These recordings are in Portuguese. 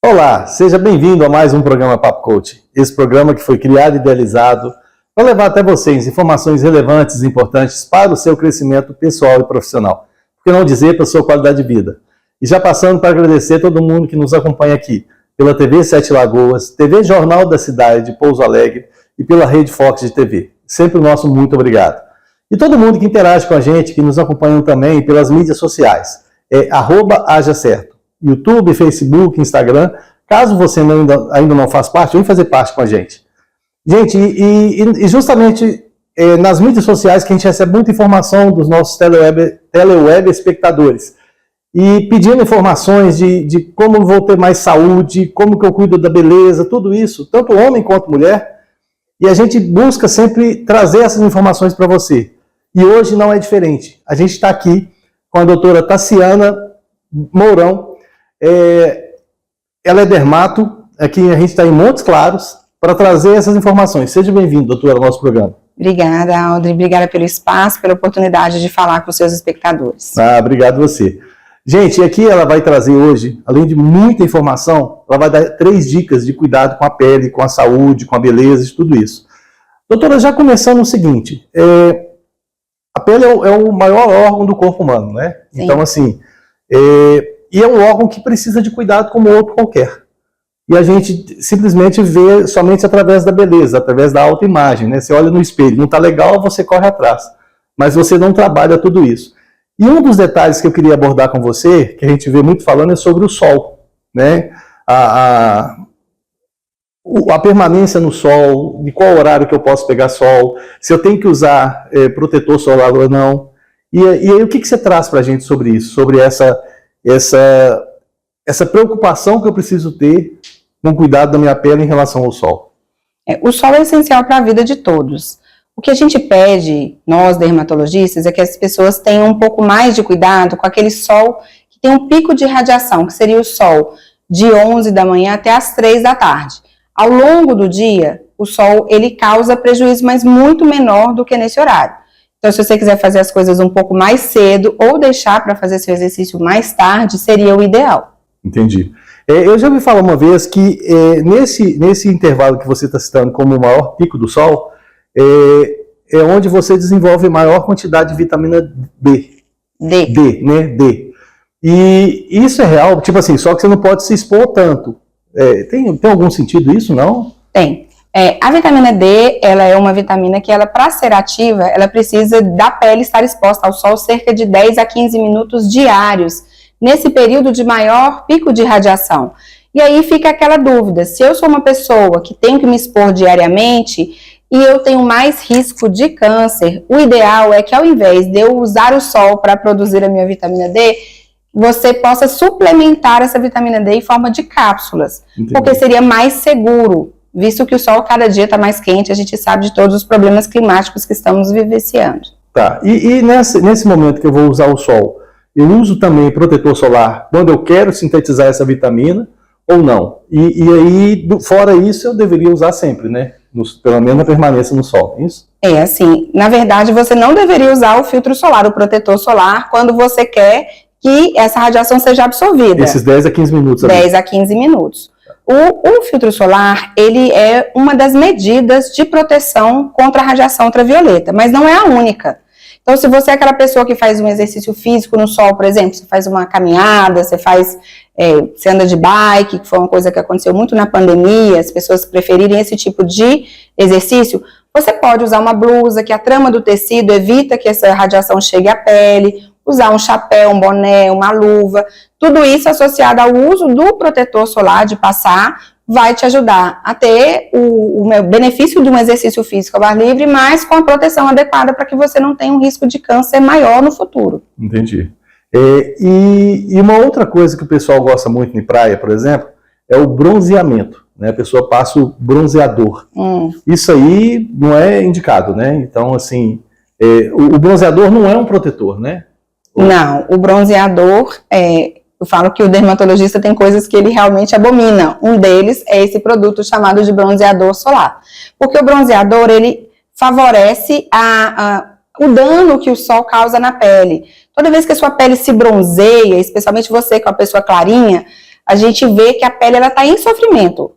Olá, seja bem-vindo a mais um programa Papo Coach. Esse programa que foi criado e idealizado para levar até vocês informações relevantes e importantes para o seu crescimento pessoal e profissional. Por que não dizer para a sua qualidade de vida? E já passando para agradecer a todo mundo que nos acompanha aqui, pela TV Sete Lagoas, TV Jornal da Cidade de Pouso Alegre e pela Rede Fox de TV. Sempre o nosso muito obrigado. E todo mundo que interage com a gente, que nos acompanha também pelas mídias sociais, @hajacerto. YouTube, Facebook, Instagram. Caso você ainda não faz parte, vem fazer parte com a gente. Gente, e justamente nas mídias sociais que a gente recebe muita informação dos nossos teleweb espectadores. E pedindo informações de como eu vou ter mais saúde, como que eu cuido da beleza, tudo isso, tanto homem quanto mulher. E a gente busca sempre trazer essas informações para você. E hoje não é diferente. A gente está aqui com a doutora Tassiana Mourão. Ela é dermato, aqui a gente está em Montes Claros, para trazer essas informações. Seja bem-vindo, doutora, ao nosso programa. Obrigada, Aldri. Obrigada pelo espaço, pela oportunidade de falar com os seus espectadores. Obrigado você. Gente, aqui ela vai trazer hoje, além de muita informação, ela vai dar 3 dicas de cuidado com a pele, com a saúde, com a beleza, de tudo isso. Doutora, já começando o seguinte, a pele é o maior órgão do corpo humano, né? Sim. Então, assim, e é um órgão que precisa de cuidado como outro qualquer. E a gente simplesmente vê somente através da beleza, através da autoimagem, né? Você olha no espelho, não está legal, você corre atrás. Mas você não trabalha tudo isso. E um dos detalhes que eu queria abordar com você, que a gente vê muito falando, é sobre o sol, né? A permanência no sol, de qual horário que eu posso pegar sol, se eu tenho que usar protetor solar ou não. E aí o que você traz para a gente sobre isso, sobre essa preocupação que eu preciso ter com o cuidado da minha pele em relação ao sol? O sol é essencial para a vida de todos. O que a gente pede, nós dermatologistas, é que as pessoas tenham um pouco mais de cuidado com aquele sol que tem um pico de radiação, que seria o sol de 11 da manhã até as 3 da tarde. Ao longo do dia, o sol ele causa prejuízo, mas muito menor do que nesse horário. Então, se você quiser fazer as coisas um pouco mais cedo ou deixar para fazer seu exercício mais tarde, seria o ideal. Entendi. Eu já ouvi falar uma vez que nesse intervalo que você está citando como o maior pico do sol, é onde você desenvolve maior quantidade de vitamina D. D. E isso é real? Tipo assim, só que você não pode se expor tanto. Tem algum sentido isso, não? Tem. A vitamina D, ela é uma vitamina que, para ser ativa, ela precisa da pele estar exposta ao sol cerca de 10 a 15 minutos diários, nesse período de maior pico de radiação. E aí fica aquela dúvida, se eu sou uma pessoa que tem que me expor diariamente e eu tenho mais risco de câncer, o ideal é que ao invés de eu usar o sol para produzir a minha vitamina D, você possa suplementar essa vitamina D em forma de cápsulas, Entendi. Porque seria mais seguro, visto que o sol cada dia está mais quente, a gente sabe de todos os problemas climáticos que estamos vivenciando. Tá, e nesse momento que eu vou usar o sol, eu uso também protetor solar quando eu quero sintetizar essa vitamina ou não? E aí, fora isso, eu deveria usar sempre, né? Pelo menos a permanência no sol, é isso? Assim, na verdade, você não deveria usar o filtro solar, o protetor solar, quando você quer que essa radiação seja absorvida. Esses 10 a 15 minutos. 10 a 15 minutos. O filtro solar, ele é uma das medidas de proteção contra a radiação ultravioleta, mas não é a única. Então, se você é aquela pessoa que faz um exercício físico no sol, por exemplo, você faz uma caminhada, você anda de bike, que foi uma coisa que aconteceu muito na pandemia, as pessoas preferirem esse tipo de exercício, você pode usar uma blusa que a trama do tecido evita que essa radiação chegue à pele, usar um chapéu, um boné, uma luva, tudo isso associado ao uso do protetor solar de passar, vai te ajudar a ter o benefício de um exercício físico ao ar livre, mas com a proteção adequada para que você não tenha um risco de câncer maior no futuro. Entendi. E uma outra coisa que o pessoal gosta muito em praia, por exemplo, é o bronzeamento, né? A pessoa passa o bronzeador. Isso aí não é indicado, né? Então, assim, o bronzeador não é um protetor, né? Não, o bronzeador Eu falo que o dermatologista tem coisas que ele realmente abomina. Um deles é esse produto chamado de bronzeador solar. Porque o bronzeador, ele favorece o dano que o sol causa na pele. Toda vez que a sua pele se bronzeia, especialmente você que é uma pessoa clarinha, a gente vê que a pele está em sofrimento.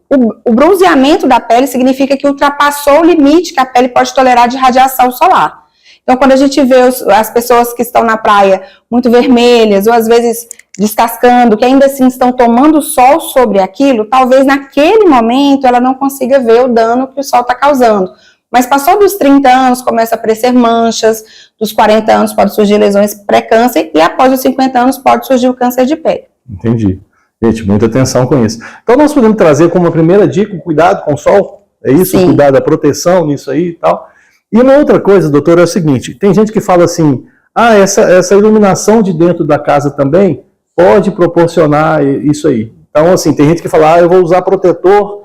O bronzeamento da pele significa que ultrapassou o limite que a pele pode tolerar de radiação solar. Então, quando a gente vê as pessoas que estão na praia muito vermelhas, ou às vezes descascando, que ainda assim estão tomando sol sobre aquilo, talvez naquele momento ela não consiga ver o dano que o sol está causando. Mas passou dos 30 anos, começa a aparecer manchas, dos 40 anos pode surgir lesões pré-câncer, e após os 50 anos pode surgir o câncer de pele. Entendi. Gente, muita atenção com isso. Então nós podemos trazer como a primeira dica o cuidado com o sol? É isso? Sim. Cuidar da proteção nisso aí e tal? E uma outra coisa, doutor, é o seguinte, tem gente que fala assim, essa iluminação de dentro da casa também pode proporcionar isso aí. Então, assim, tem gente que fala, eu vou usar protetor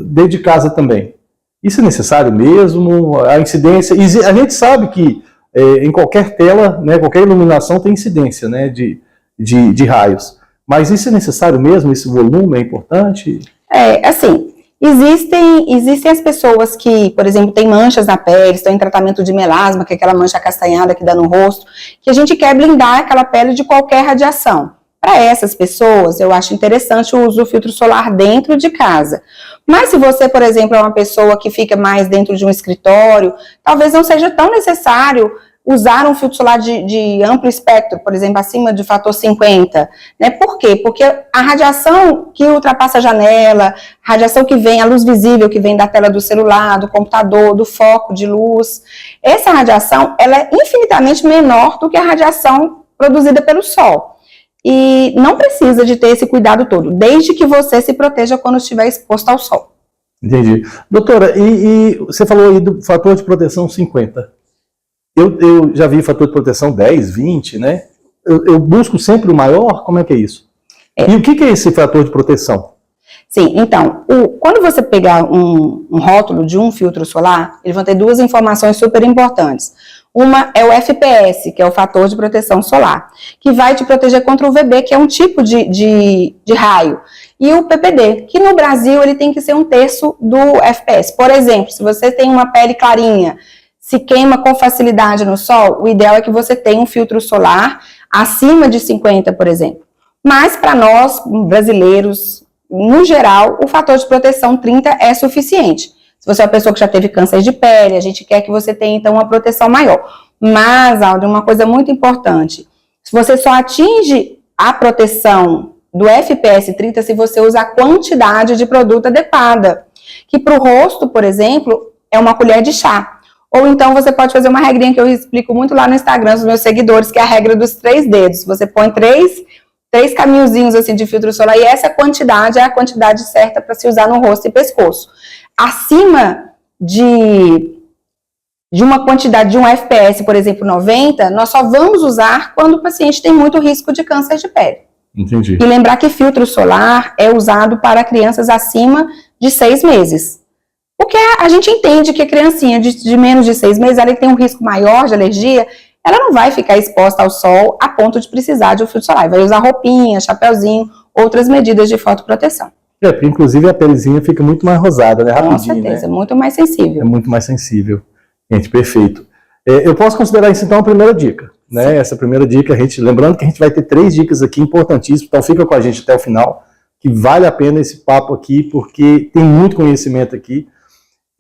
dentro de casa também. Isso é necessário mesmo? A incidência, a gente sabe que em qualquer tela, né, qualquer iluminação tem incidência, né, de raios. Mas isso é necessário mesmo? Esse volume é importante? Assim, existem as pessoas que, por exemplo, têm manchas na pele, estão em tratamento de melasma, que é aquela mancha acastanhada que dá no rosto, que a gente quer blindar aquela pele de qualquer radiação. Para essas pessoas, eu acho interessante o uso do filtro solar dentro de casa. Mas se você, por exemplo, é uma pessoa que fica mais dentro de um escritório, talvez não seja tão necessário usar um filtro solar de amplo espectro, por exemplo, acima de fator 50. Né? Por quê? Porque a radiação que ultrapassa a janela, a radiação que vem, a luz visível que vem da tela do celular, do computador, do foco de luz, essa radiação ela é infinitamente menor do que a radiação produzida pelo sol. E não precisa de ter esse cuidado todo, desde que você se proteja quando estiver exposto ao sol. Entendi. Doutora, e você falou aí do fator de proteção 50. Eu já vi fator de proteção 10, 20, né? Eu busco sempre o maior? Como é que é isso? E o que é esse fator de proteção? Sim, então, quando você pegar um rótulo de um filtro solar, ele vai ter duas informações super importantes. Uma é o FPS, que é o fator de proteção solar, que vai te proteger contra o UVB, que é um tipo de raio. E o PPD, que no Brasil ele tem que ser 1/3 do FPS. Por exemplo, se você tem uma pele clarinha, se queima com facilidade no sol, o ideal é que você tenha um filtro solar acima de 50, por exemplo. Mas para nós, brasileiros, no geral, o fator de proteção 30 é suficiente. Se você é uma pessoa que já teve câncer de pele, a gente quer que você tenha, então, uma proteção maior. Mas, Aldo, uma coisa muito importante, se você só atinge a proteção do FPS 30 se você usa a quantidade de produto adequada, que para o rosto, por exemplo, é uma colher de chá. Ou então você pode fazer uma regrinha que eu explico muito lá no Instagram dos meus seguidores, que é a regra dos 3 dedos. Você põe três caminhozinhos assim de filtro solar e essa quantidade é a quantidade certa para se usar no rosto e pescoço. Acima de uma quantidade de um FPS, por exemplo, 90, nós só vamos usar quando o paciente tem muito risco de câncer de pele. Entendi. E lembrar que filtro solar é usado para crianças acima de 6 meses. Porque a gente entende que a criancinha de menos de 6 meses, ela tem um risco maior de alergia, ela não vai ficar exposta ao sol a ponto de precisar de um filtro solar. Vai usar roupinha, chapeuzinho, outras medidas de fotoproteção. Porque inclusive a pelezinha fica muito mais rosada, né? Rapidinho, com certeza, né? é muito mais sensível. É muito mais sensível. Gente, perfeito. Eu posso considerar isso então a primeira dica, né? Sim. Essa primeira dica, lembrando que a gente vai ter 3 dicas aqui importantíssimas, então fica com a gente até o final, que vale a pena esse papo aqui, porque tem muito conhecimento aqui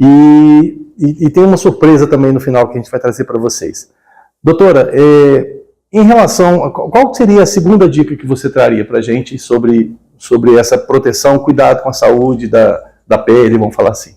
e tem uma surpresa também no final que a gente vai trazer para vocês. Doutora, em relação, qual seria a segunda dica que você traria para a gente sobre essa proteção, cuidado com a saúde da pele, vamos falar assim?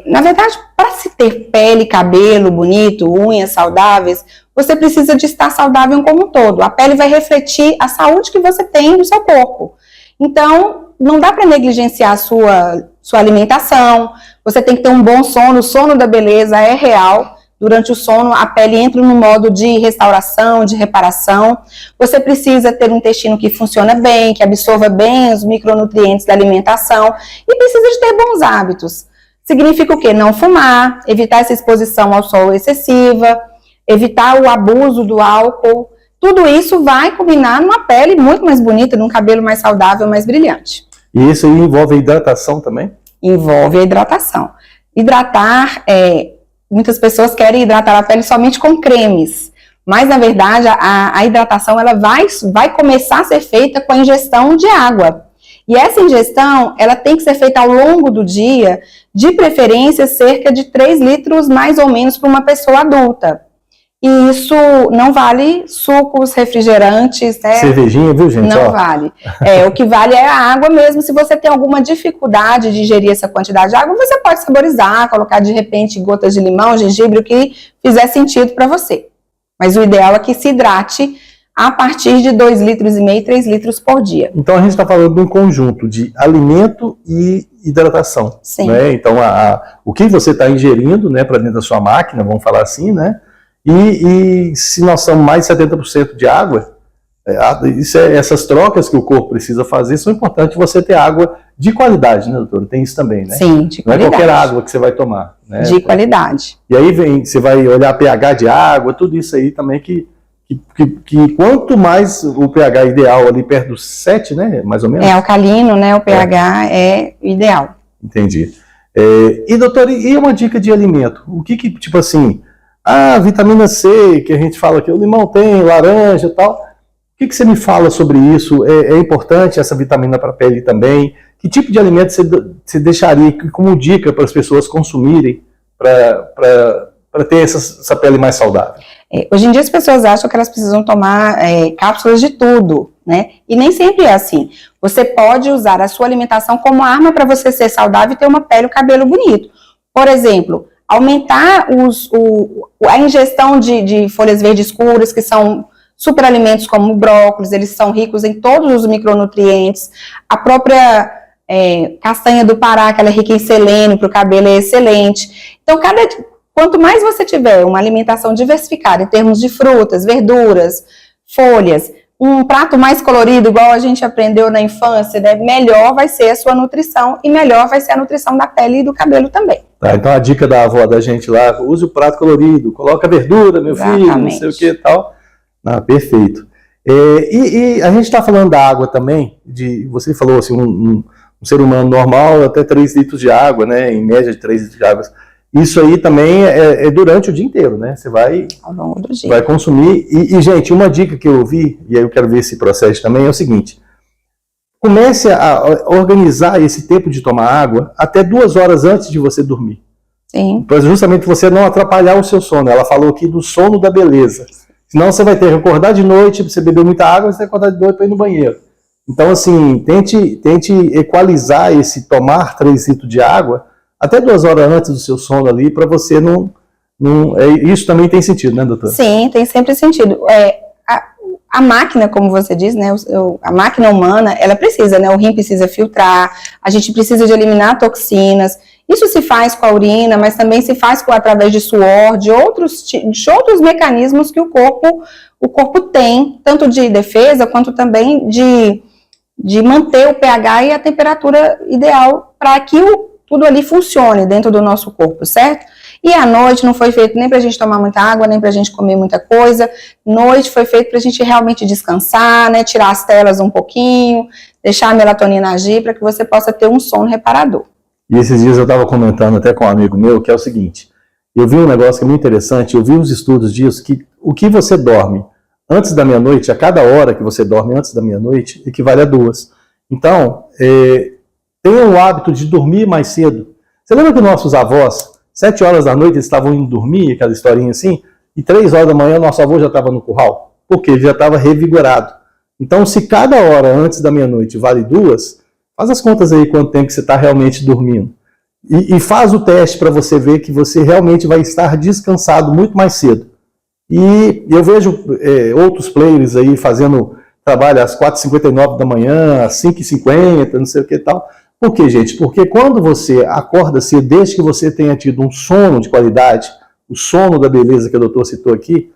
Na verdade, para se ter pele, cabelo bonito, unhas saudáveis, você precisa de estar saudável como um todo. A pele vai refletir a saúde que você tem no seu corpo. Então, não dá para negligenciar a sua alimentação, você tem que ter um bom sono, o sono da beleza é real. Durante o sono, a pele entra no modo de restauração, de reparação. Você precisa ter um intestino que funciona bem, que absorva bem os micronutrientes da alimentação e precisa de ter bons hábitos. Significa o quê? Não fumar, evitar essa exposição ao sol excessiva, evitar o abuso do álcool, tudo isso vai combinar numa pele muito mais bonita, num cabelo mais saudável, mais brilhante. E isso aí envolve a hidratação também? Envolve a hidratação. Hidratar, muitas pessoas querem hidratar a pele somente com cremes, mas na verdade a hidratação ela vai começar a ser feita com a ingestão de água. E essa ingestão, ela tem que ser feita ao longo do dia, de preferência cerca de 3 litros mais ou menos para uma pessoa adulta. E isso não vale sucos, refrigerantes, né? Cervejinha, viu, gente? Não vale. O que vale é a água mesmo. Se você tem alguma dificuldade de ingerir essa quantidade de água, você pode saborizar, colocar de repente gotas de limão, gengibre, o que fizer sentido para você. Mas o ideal é que se hidrate a partir de 2,5 litros, 3 litros por dia. Então a gente está falando de um conjunto de alimento e hidratação. Sim. Né? Então o que você está ingerindo, né, para dentro da sua máquina, vamos falar assim, né? E se nós somos mais de 70% de água, essas trocas que o corpo precisa fazer são importantes você ter água de qualidade, né, doutora? Tem isso também, né? Sim, de qualidade. Não é qualquer água que você vai tomar. Né? De qualidade. E aí você vai olhar pH de água, tudo isso aí também que quanto mais o pH ideal ali perto dos 7, né, mais ou menos? Alcalino, né, o pH é ideal. Entendi. E doutor, e uma dica de alimento? O que tipo assim, a vitamina C, que a gente fala que o limão tem, laranja e tal, o que você me fala sobre isso? É importante essa vitamina para a pele também? Que tipo de alimento você deixaria como dica para as pessoas consumirem para ter essa pele mais saudável? Hoje em dia as pessoas acham que elas precisam tomar cápsulas de tudo, né? E nem sempre é assim. Você pode usar a sua alimentação como arma para você ser saudável e ter uma pele e um cabelo bonito. Por exemplo, aumentar a ingestão de folhas verdes escuras, que são superalimentos como o brócolis, eles são ricos em todos os micronutrientes. A própria castanha do Pará, que ela é rica em selênio, para o cabelo é excelente. Então, quanto mais você tiver uma alimentação diversificada em termos de frutas, verduras, folhas, um prato mais colorido, igual a gente aprendeu na infância, né, melhor vai ser a sua nutrição e melhor vai ser a nutrição da pele e do cabelo também. Tá, então a dica da avó da gente lá, use o prato colorido, coloca verdura, meu Exatamente. filho, não sei o que e tal. Perfeito. E a gente está falando da água também, você falou assim, um ser humano normal até 3 litros de água, né, em média de 3 litros de água. Isso aí também é durante o dia inteiro, né? Você vai, ao longo do dia. Vai consumir. E, gente, uma dica que eu vi, e aí eu quero ver se procede também, é o seguinte. Comece a organizar esse tempo de tomar água até 2 horas antes de você dormir. Sim. Para justamente você não atrapalhar o seu sono. Ela falou aqui do sono da beleza. Senão você vai ter que acordar de noite, você beber muita água, você vai acordar de noite para ir no banheiro. Então, assim, tente equalizar esse tomar 3 litros de água até 2 horas antes do seu sono ali, para você não isso também tem sentido, né, doutora? Sim, tem sempre sentido. A máquina, como você diz, né, a máquina humana, ela precisa, né, o rim precisa filtrar, a gente precisa de eliminar toxinas. Isso se faz com a urina, mas também se faz através de suor, de outros mecanismos que o corpo tem, tanto de defesa, quanto também de manter o pH e a temperatura ideal para que tudo ali funcione dentro do nosso corpo, certo? E à noite não foi feito nem para a gente tomar muita água, nem para a gente comer muita coisa. Noite foi feito para a gente realmente descansar, né? Tirar as telas um pouquinho, deixar a melatonina agir para que você possa ter um sono reparador. E esses dias eu estava comentando até com um amigo meu, que é o seguinte, eu vi um negócio que é muito interessante, eu vi uns estudos disso, que o que você dorme antes da meia-noite, a cada hora que você dorme antes da meia-noite, equivale a 2. Então, tenha o hábito de dormir mais cedo. Você lembra que nossos avós, 7 horas da noite, eles estavam indo dormir, aquela historinha assim, e 3 horas da manhã nosso avô já estava no curral? Porque ele já estava revigorado. Então, se cada hora antes da meia-noite vale 2, faz as contas aí quanto tempo que você está realmente dormindo. E faz o teste para você ver que você realmente vai estar descansado muito mais cedo. E eu vejo outros players aí fazendo trabalho às 4h59 da manhã, às 5h50, não sei o que e tal. Por quê, gente? Porque quando você acorda cedo, desde que você tenha tido um sono de qualidade, o sono da beleza que o doutor citou aqui,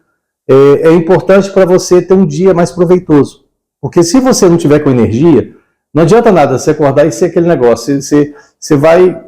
é importante para você ter um dia mais proveitoso. Porque se você não tiver com energia, não adianta nada você acordar e ser aquele negócio, você vai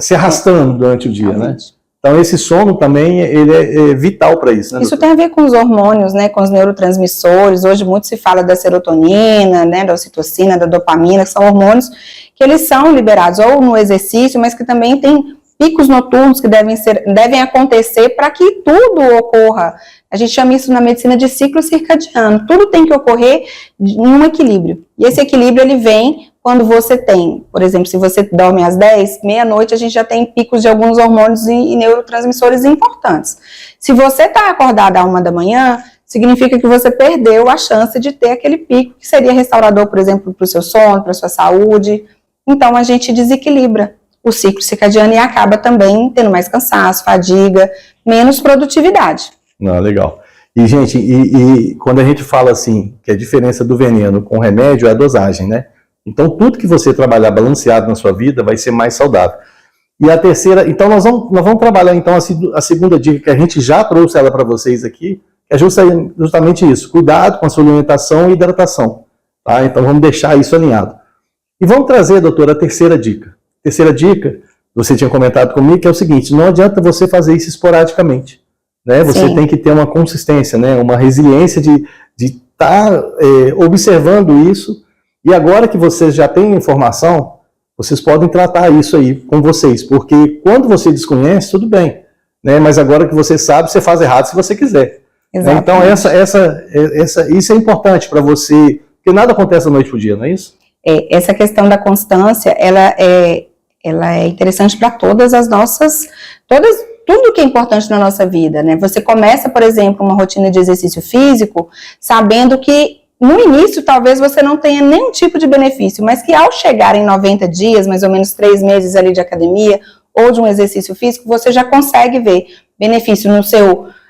se arrastando durante o dia, né? Então, esse sono também, ele é vital para isso, né, Isso doutora? tem a ver com os hormônios, né, com os neurotransmissores. Hoje muito se fala da serotonina, né, da ocitocina, da dopamina, que são hormônios que eles são liberados ou no exercício, mas que também tem picos noturnos que devem acontecer para que tudo ocorra. A gente chama isso na medicina de ciclo circadiano. Tudo tem que ocorrer em um equilíbrio. E esse equilíbrio, ele vem quando você tem, por exemplo, se você dorme às 10, meia-noite, a gente já tem picos de alguns hormônios e neurotransmissores importantes. Se você está acordado à 1 da manhã, significa que você perdeu a chance de ter aquele pico que seria restaurador, por exemplo, para o seu sono, para a sua saúde. Então, a gente desequilibra o ciclo circadiano e acaba também tendo mais cansaço, fadiga, menos produtividade. Não, legal. E, gente, e quando a gente fala assim, que a diferença do veneno com o remédio é a dosagem, né? Então, tudo que você trabalhar balanceado na sua vida vai ser mais saudável. E a terceira, então nós vamos trabalhar então a segunda dica que a gente já trouxe ela para vocês aqui, que é justamente isso, cuidado com a sua alimentação e hidratação, tá? Então vamos deixar isso alinhado. E vamos trazer, doutora, a terceira dica. Terceira dica, você tinha comentado comigo, que é o seguinte, não adianta você fazer isso esporadicamente, né? Você Sim. tem que ter uma consistência, né? Uma resiliência de estar observando isso. E agora que vocês já têm informação, vocês podem tratar isso aí com vocês, porque quando você desconhece, tudo bem, né? Mas agora que você sabe, você faz errado se você quiser. Exatamente. Então, isso é importante para você, porque nada acontece da noite para o dia, não é isso? Essa questão da constância, ela é interessante para todas as nossas, tudo que é importante na nossa vida, né? Você começa, por exemplo, uma rotina de exercício físico, sabendo que no início, talvez você não tenha nenhum tipo de benefício, mas que ao chegar em 90 dias, mais ou menos 3 meses ali de academia, ou de um exercício físico, você já consegue ver benefício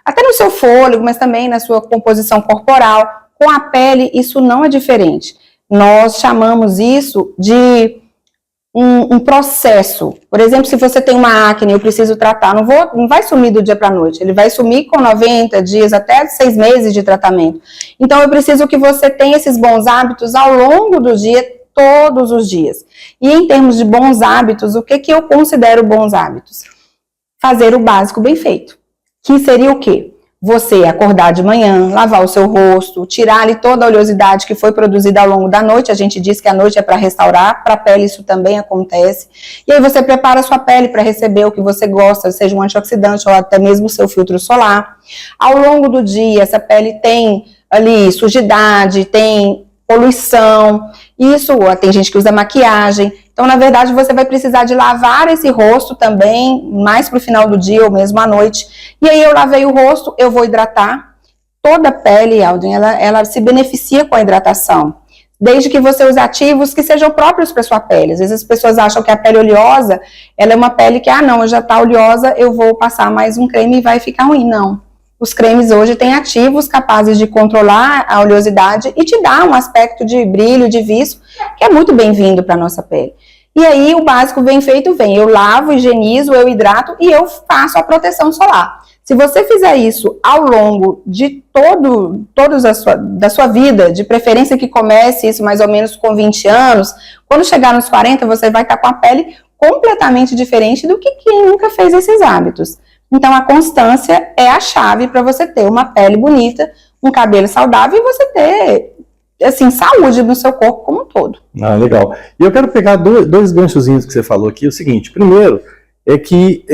até no seu fôlego, mas também na sua composição corporal. Com a pele, isso não é diferente. Nós chamamos isso de um processo. Por exemplo, se você tem uma acne, eu preciso tratar, não vai sumir do dia para a noite, ele vai sumir com 90 dias, até 6 meses de tratamento. Então, eu preciso que você tenha esses bons hábitos ao longo do dia, todos os dias. E em termos de bons hábitos, o que eu considero bons hábitos? Fazer o básico bem feito. Que seria o quê? Você acordar de manhã, lavar o seu rosto, tirar ali toda a oleosidade que foi produzida ao longo da noite. A gente diz que a noite é para restaurar, para a pele isso também acontece. E aí você prepara a sua pele para receber o que você gosta, seja um antioxidante ou até mesmo o seu filtro solar. Ao longo do dia, essa pele tem ali sujidade, tem poluição, tem gente que usa maquiagem. Então, na verdade, você vai precisar de lavar esse rosto também, mais para o final do dia ou mesmo à noite. E aí, eu lavei o rosto, eu vou hidratar. Toda a pele, Aldrin, ela se beneficia com a hidratação. Desde que você use ativos que sejam próprios para sua pele. Às vezes as pessoas acham que a pele oleosa, ela é uma pele que, não, já está oleosa, eu vou passar mais um creme e vai ficar ruim. Não. Os cremes hoje têm ativos capazes de controlar a oleosidade e te dar um aspecto de brilho, de viço, que é muito bem-vindo para a nossa pele. E aí o básico bem feito vem, eu lavo, higienizo, eu hidrato e eu faço a proteção solar. Se você fizer isso ao longo de da sua vida, de preferência que comece isso mais ou menos com 20 anos, quando chegar nos 40 você vai estar com a pele completamente diferente do que quem nunca fez esses hábitos. Então, a constância é a chave para você ter uma pele bonita, um cabelo saudável e você ter, assim, saúde no seu corpo como um todo. Ah, legal. E eu quero pegar dois ganchozinhos que você falou aqui. O seguinte, primeiro é que,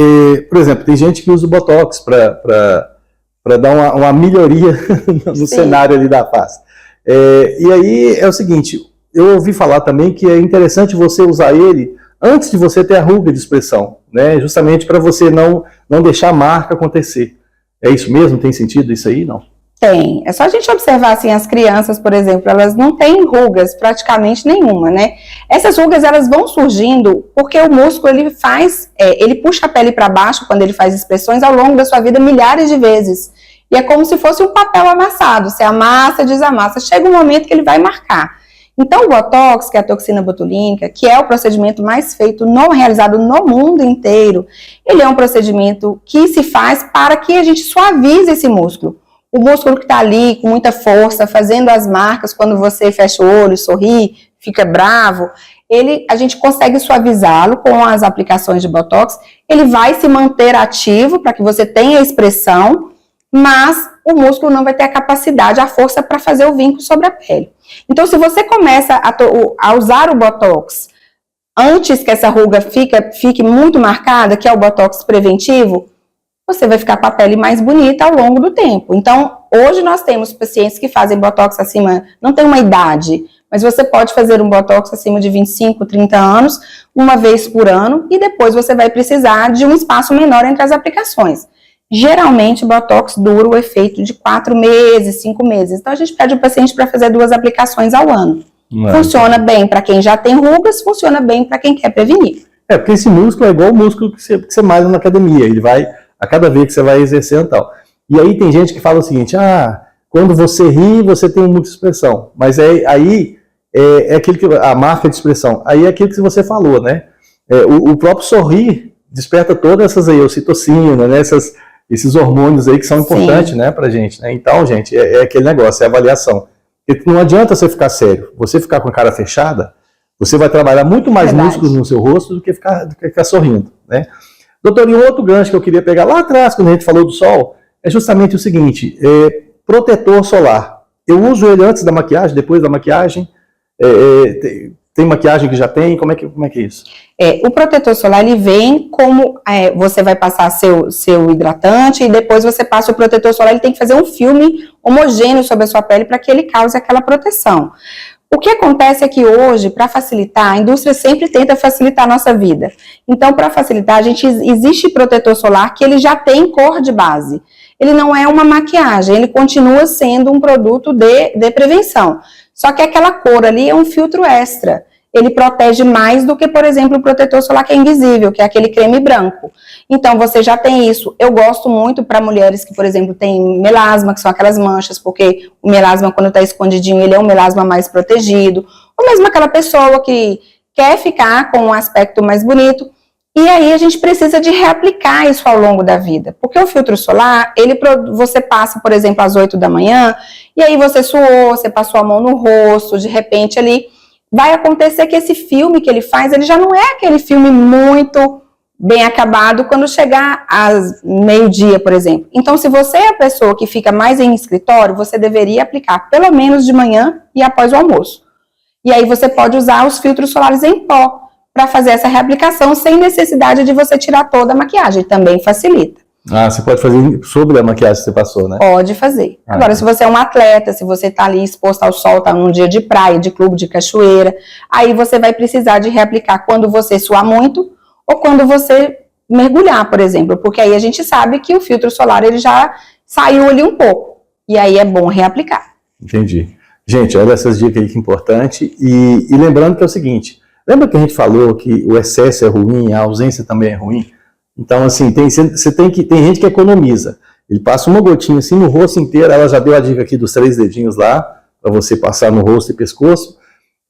por exemplo, tem gente que usa o Botox para dar uma melhoria no cenário ali da face. E aí é o seguinte, eu ouvi falar também que é interessante você usar ele antes de você ter a ruga de expressão, né? Justamente para você não deixar a marca acontecer. É isso mesmo? Tem sentido isso aí? Não? Tem. É só a gente observar, assim, as crianças, por exemplo, elas não têm rugas praticamente nenhuma, né? Essas rugas, elas vão surgindo porque o músculo, ele puxa a pele para baixo quando ele faz expressões ao longo da sua vida milhares de vezes. E é como se fosse um papel amassado. Você amassa, desamassa. Chega um momento que ele vai marcar. Então, o Botox, que é a toxina botulínica, que é o procedimento mais realizado no mundo inteiro, ele é um procedimento que se faz para que a gente suavize esse músculo. O músculo que está ali com muita força, fazendo as marcas quando você fecha o olho, sorri, fica bravo, a gente consegue suavizá-lo com as aplicações de Botox, ele vai se manter ativo para que você tenha expressão, mas o músculo não vai ter a capacidade, a força para fazer o vínculo sobre a pele. Então, se você começa a usar o Botox antes que essa ruga fique muito marcada, que é o Botox preventivo, você vai ficar com a pele mais bonita ao longo do tempo. Então, hoje nós temos pacientes que fazem Botox acima, não tem uma idade, mas você pode fazer um Botox acima de 25, 30 anos, uma vez por ano, e depois você vai precisar de um espaço menor entre as aplicações. Geralmente, o Botox dura o efeito de 4 meses, 5 meses. Então, a gente pede o paciente para fazer 2 aplicações ao ano. Funciona bem para quem já tem rugas, funciona bem para quem quer prevenir. Porque esse músculo é igual o músculo que você malha na academia. Ele vai, a cada vez que você vai exercendo e tal. E aí tem gente que fala o seguinte, quando você ri, você tem muita expressão. Mas aí é aquilo que, a marca de expressão. Aí é aquilo que você falou, né? O próprio sorrir desperta todas essas aí, ocitocina, né? Esses hormônios aí que são importantes, né, pra gente, né? Então, gente, é aquele negócio, é avaliação. Porque não adianta você ficar sério. Você ficar com a cara fechada, você vai trabalhar muito mais músculos no seu rosto do que ficar sorrindo, né? Doutor, e um outro gancho que eu queria pegar lá atrás, quando a gente falou do sol, é justamente o seguinte, protetor solar. Eu uso ele antes da maquiagem, depois da maquiagem, tem maquiagem que já tem, como é que é isso? O protetor solar, ele vem como, você vai passar seu hidratante e depois você passa o protetor solar, ele tem que fazer um filme homogêneo sobre a sua pele para que ele cause aquela proteção. O que acontece é que hoje, para facilitar, a indústria sempre tenta facilitar a nossa vida. Então, para facilitar, existe protetor solar que ele já tem cor de base. Ele não é uma maquiagem, ele continua sendo um produto de prevenção. Só que aquela cor ali é um filtro extra. Ele protege mais do que, por exemplo, o protetor solar que é invisível, que é aquele creme branco. Então, você já tem isso. Eu gosto muito para mulheres que, por exemplo, têm melasma, que são aquelas manchas, porque o melasma, quando está escondidinho, ele é um melasma mais protegido. Ou mesmo aquela pessoa que quer ficar com um aspecto mais bonito. E aí, a gente precisa de reaplicar isso ao longo da vida. Porque o filtro solar, você passa, por exemplo, às 8 da manhã, e aí você suou, você passou a mão no rosto, de repente ali, vai acontecer que esse filme que ele faz, ele já não é aquele filme muito bem acabado quando chegar às meio-dia, por exemplo. Então, se você é a pessoa que fica mais em escritório, você deveria aplicar pelo menos de manhã e após o almoço. E aí você pode usar os filtros solares em pó para fazer essa reaplicação sem necessidade de você tirar toda a maquiagem. Também facilita. Você pode fazer sobre a maquiagem que você passou, né? Pode fazer. Agora, se você é um atleta, se você está ali exposto ao sol, está num dia de praia, de clube, de cachoeira, aí você vai precisar de reaplicar quando você suar muito ou quando você mergulhar, por exemplo, porque aí a gente sabe que o filtro solar ele já saiu ali um pouco, e aí é bom reaplicar. Entendi. Gente, olha essas dicas aí que é importante, e lembrando que é o seguinte, lembra que a gente falou que o excesso é ruim, a ausência também é ruim? Então, assim, tem gente que economiza. Ele passa uma gotinha assim no rosto inteiro, ela já deu a dica aqui dos 3 dedinhos lá, para você passar no rosto e pescoço.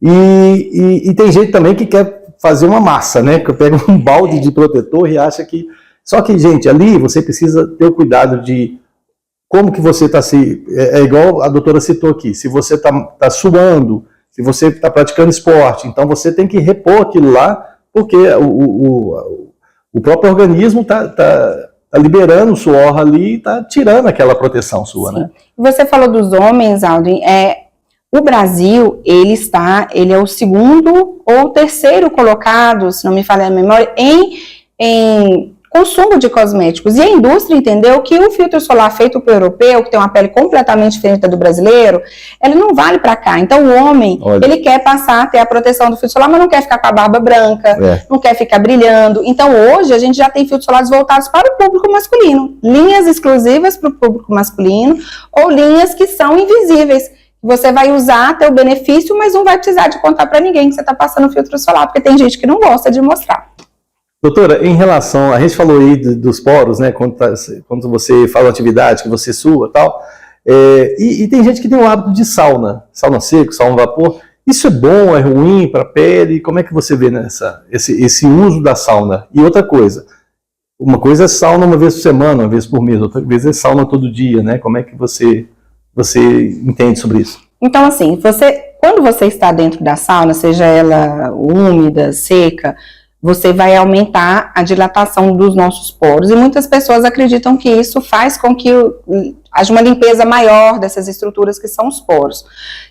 E tem gente também que quer fazer uma massa, né? Que pega um balde de protetor e acha que... Só que, gente, ali você precisa ter o cuidado de como que você está É igual a doutora citou aqui, se você está suando, se você está praticando esporte, então você tem que repor aquilo lá, porque o próprio organismo está liberando o suor ali e está tirando aquela proteção sua, né? Você falou dos homens, Aldrin, o Brasil, ele é o 2º ou 3º colocado, se não me falha a memória, em consumo de cosméticos. E a indústria entendeu que o filtro solar feito para o europeu, que tem uma pele completamente diferente da do brasileiro, ele não vale para cá. Então o homem, ele quer ter a proteção do filtro solar, mas não quer ficar com a barba branca, não quer ficar brilhando. Então hoje a gente já tem filtros solares voltados para o público masculino. Linhas exclusivas para o público masculino ou linhas que são invisíveis. Você vai usar, ter o benefício, mas não vai precisar de contar para ninguém que você está passando filtro solar, porque tem gente que não gosta de mostrar. Doutora, em relação, a gente falou aí dos poros, né, quando você faz uma atividade, que você sua e tal, e tem gente que tem o hábito de sauna seco, sauna vapor, isso é bom, é ruim para a pele? Como é que você vê esse uso da sauna? E outra coisa, uma coisa é sauna uma vez por semana, uma vez por mês, outra vez é sauna todo dia, né, como é que você entende sobre isso? Então, assim, você quando você está dentro da sauna, seja ela úmida, seca, você vai aumentar a dilatação dos nossos poros. E muitas pessoas acreditam que isso faz com que haja uma limpeza maior dessas estruturas que são os poros.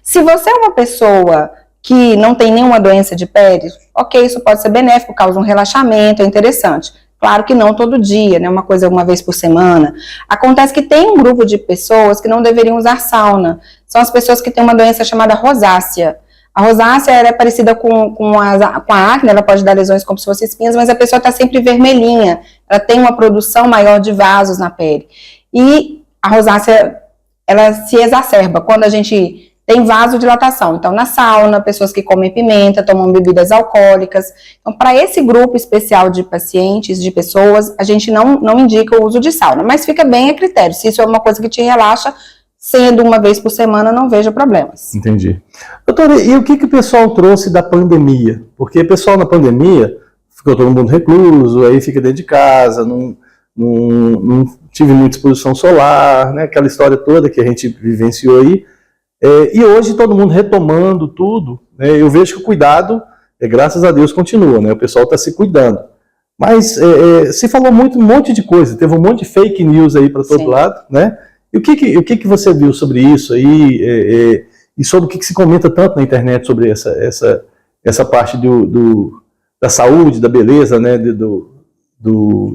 Se você é uma pessoa que não tem nenhuma doença de pele, ok, isso pode ser benéfico, causa um relaxamento, é interessante. Claro que não todo dia, né? Uma coisa uma vez por semana. Acontece que tem um grupo de pessoas que não deveriam usar sauna. São as pessoas que têm uma doença chamada rosácea. A rosácea ela é parecida com a acne, ela pode dar lesões como se fossem espinhas, mas a pessoa está sempre vermelhinha. Ela tem uma produção maior de vasos na pele. E a rosácea, ela se exacerba quando a gente tem vasodilatação. Então, na sauna, pessoas que comem pimenta, tomam bebidas alcoólicas. Então, para esse grupo especial de pacientes, de pessoas, a gente não indica o uso de sauna, mas fica bem a critério. Se isso é uma coisa que te relaxa, sendo uma vez por semana, não vejo problemas. Entendi. Doutora, e o que o pessoal trouxe da pandemia? Porque o pessoal na pandemia ficou todo mundo recluso, aí fica dentro de casa, não tive muita exposição solar, né? Aquela história toda que a gente vivenciou aí. E hoje todo mundo retomando tudo, né? Eu vejo que o cuidado, graças a Deus, continua, né? O pessoal está se cuidando. Mas se falou um monte de coisa, teve um monte de fake news aí para todo lado, né? E o que você viu sobre isso aí, e sobre o que se comenta tanto na internet sobre essa parte da saúde, da beleza, né?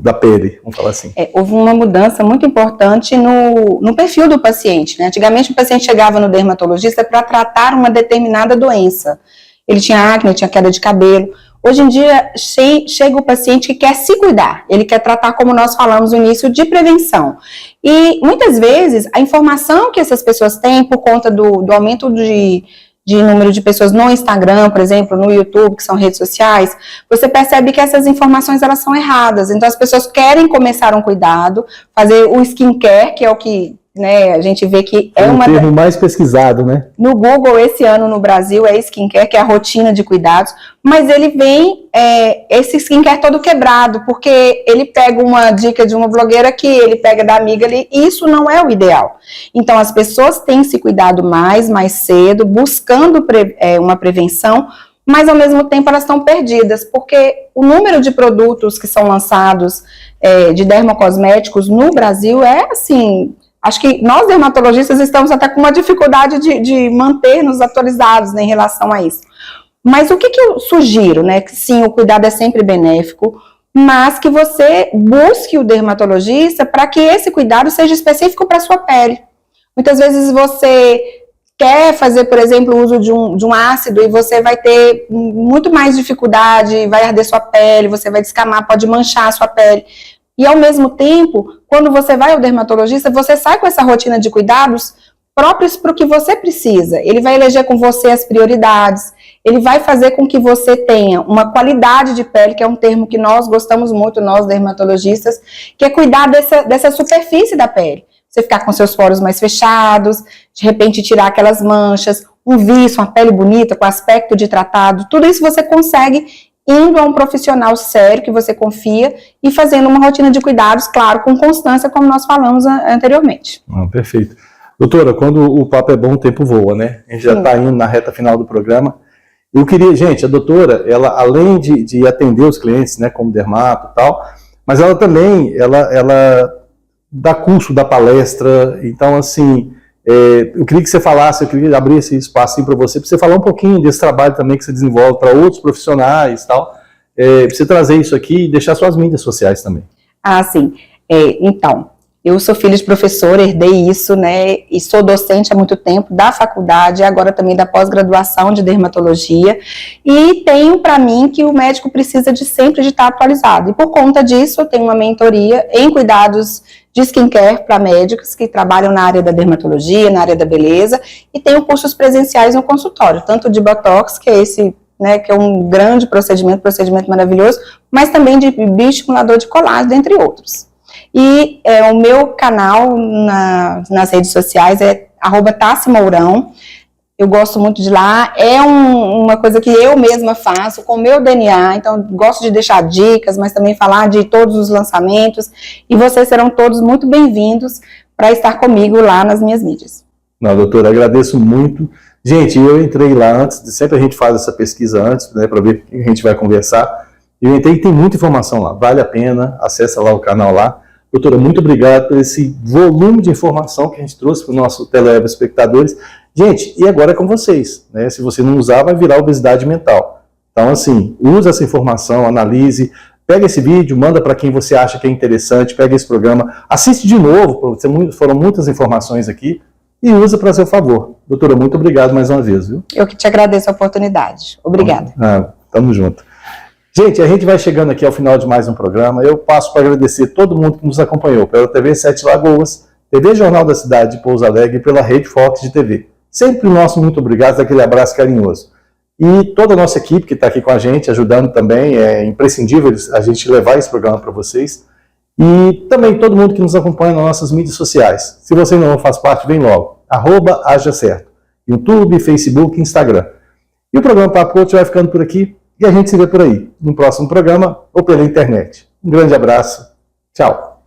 Da pele, vamos falar assim. Houve uma mudança muito importante no perfil do paciente, né? Antigamente o paciente chegava no dermatologista para tratar uma determinada doença. Ele tinha acne, tinha queda de cabelo. Hoje em dia chega o paciente que quer se cuidar, ele quer tratar, como nós falamos no início, de prevenção. E muitas vezes a informação que essas pessoas têm por conta do aumento de número de pessoas no Instagram, por exemplo, no YouTube, que são redes sociais, você percebe que essas informações elas são erradas. Então as pessoas querem começar um cuidado, fazer o skincare, que é o que, né, a gente vê que é o termo mais pesquisado, né? No Google esse ano no Brasil é skincare, que é a rotina de cuidados, mas ele vem esse skincare todo quebrado, porque ele pega uma dica de uma blogueira que ele pega da amiga ali, e isso não é o ideal. Então as pessoas têm se cuidado mais cedo, buscando uma prevenção, mas ao mesmo tempo elas estão perdidas, porque o número de produtos que são lançados de dermocosméticos no Brasil é assim... Acho que nós, dermatologistas, estamos até com uma dificuldade de manter-nos atualizados, né, em relação a isso. Mas o que eu sugiro, né? Que sim, o cuidado é sempre benéfico, mas que você busque o dermatologista para que esse cuidado seja específico para a sua pele. Muitas vezes você quer fazer, por exemplo, o uso de um ácido e você vai ter muito mais dificuldade, vai arder sua pele, você vai descamar, pode manchar a sua pele. E, ao mesmo tempo, quando você vai ao dermatologista, você sai com essa rotina de cuidados próprios para o que você precisa. Ele vai eleger com você as prioridades, ele vai fazer com que você tenha uma qualidade de pele, que é um termo que nós gostamos muito, nós dermatologistas, que é cuidar dessa superfície da pele. Você ficar com seus poros mais fechados, de repente tirar aquelas manchas, um viço, uma pele bonita, com aspecto de tratado, tudo isso você consegue indo a um profissional sério que você confia e fazendo uma rotina de cuidados, claro, com constância, como nós falamos anteriormente. Perfeito. Doutora, quando o papo é bom, o tempo voa, né? A gente já está indo na reta final do programa. Eu queria, gente, a doutora, ela além de atender os clientes, né, como dermato e tal, mas ela também, ela dá curso, dá palestra, então, assim... eu queria que você falasse, eu queria abrir esse espaço para você falar um pouquinho desse trabalho também que você desenvolve para outros profissionais e tal, para você trazer isso aqui e deixar suas mídias sociais também. Sim. Então, eu sou filha de professor, herdei isso, né, e sou docente há muito tempo da faculdade, agora também da pós-graduação de dermatologia, e tenho para mim que o médico precisa sempre de estar atualizado, e por conta disso eu tenho uma mentoria em cuidados de skincare para médicos que trabalham na área da dermatologia, na área da beleza, e tenho cursos presenciais no consultório, tanto de Botox, que é esse, né, que é um grande procedimento maravilhoso, mas também de bioestimulador de colágeno, entre outros. E o meu canal nas redes sociais é @TassiMourão. Eu gosto muito de lá, é uma coisa que eu mesma faço com o meu DNA, então gosto de deixar dicas, mas também falar de todos os lançamentos, e vocês serão todos muito bem-vindos para estar comigo lá nas minhas mídias. Não, doutora, agradeço muito, Gente, eu entrei lá antes, sempre a gente faz essa pesquisa antes, né, para ver o que a gente vai conversar. Eu entrei e tem muita informação lá, vale a pena, acessa lá o canal lá. Doutora, muito obrigado por esse volume de informação que a gente trouxe para o nosso telespectadores. Gente, e agora é com vocês, né? Se você não usar, vai virar obesidade mental. Então, assim, usa essa informação, analise, pega esse vídeo, manda para quem você acha que é interessante, pega esse programa, assiste de novo, foram muitas informações aqui, e usa para seu favor. Doutora, muito obrigado mais uma vez, viu? Eu que te agradeço a oportunidade. Obrigada. Tamo junto. Gente, a gente vai chegando aqui ao final de mais um programa. Eu passo para agradecer todo mundo que nos acompanhou pela TV Sete Lagoas, TV Jornal da Cidade de Pouso Alegre e pela Rede Fox de TV. Sempre o nosso muito obrigado, aquele abraço carinhoso. E toda a nossa equipe que está aqui com a gente, ajudando também, é imprescindível a gente levar esse programa para vocês. E também todo mundo que nos acompanha nas nossas mídias sociais. Se você não faz parte, vem logo. @ajacerto. YouTube, Facebook, Instagram. E o programa Papo Coach vai ficando por aqui. E a gente se vê por aí, no próximo programa ou pela internet. Um grande abraço. Tchau.